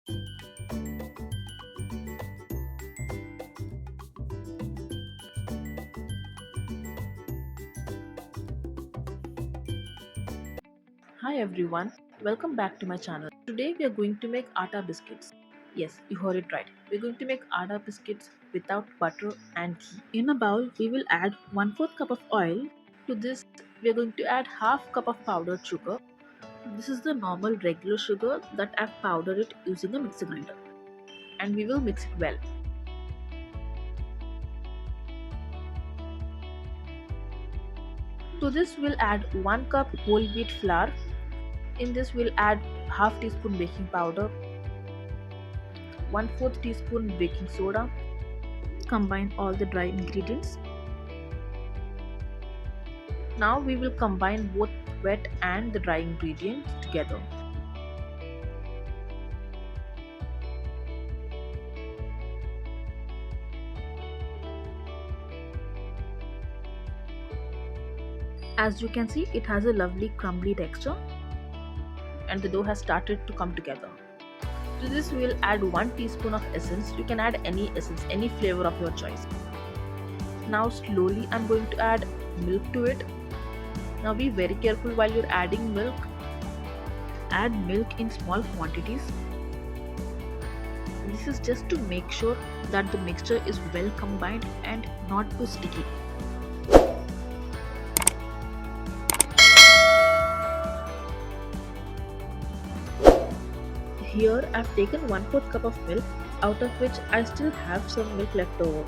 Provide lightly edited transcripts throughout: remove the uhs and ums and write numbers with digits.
Hi everyone, welcome back to my channel. Today we are going to make atta biscuits. Yes, you heard it right. We're going to make atta biscuits without butter and ghee. In a bowl, we will add 1/4 cup of oil. To this, we are going to add half cup of powdered sugar. This is the normal regular sugar that I've powdered it using a mixer grinder. And we will mix it well. To this, we'll add 1 cup whole wheat flour. In this, we'll add half teaspoon baking powder, 1/4 teaspoon baking soda. Combine all the dry ingredients. Now we will combine both wet and the dry ingredients together. As you can see, it has a lovely crumbly texture and the dough has started to come together. To this we will add 1 teaspoon of essence. You can add any essence, any flavor of your choice. Now slowly I'm going to add milk to it. Now be very careful while you're adding milk. Add milk in small quantities. This is just to make sure that the mixture is well combined and not too sticky. Here I've taken 1/4 cup of milk, out of which I still have some milk left over.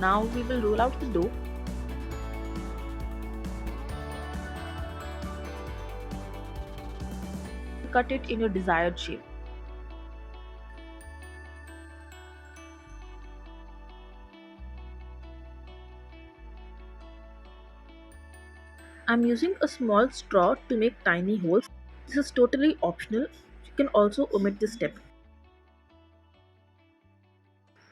Now we will roll out the dough. Cut it in your desired shape. I'm using a small straw to make tiny holes. This is totally optional. You can also omit this step.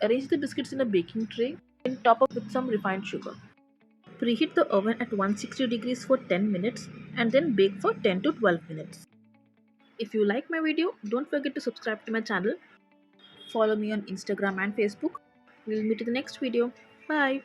Arrange the biscuits in a baking tray and top up with some refined sugar. Preheat the oven at 160 degrees for 10 minutes and then bake for 10 to 12 minutes. If you like my video, don't forget to subscribe to my channel. Follow me on Instagram and Facebook. We'll meet in the next video. Bye.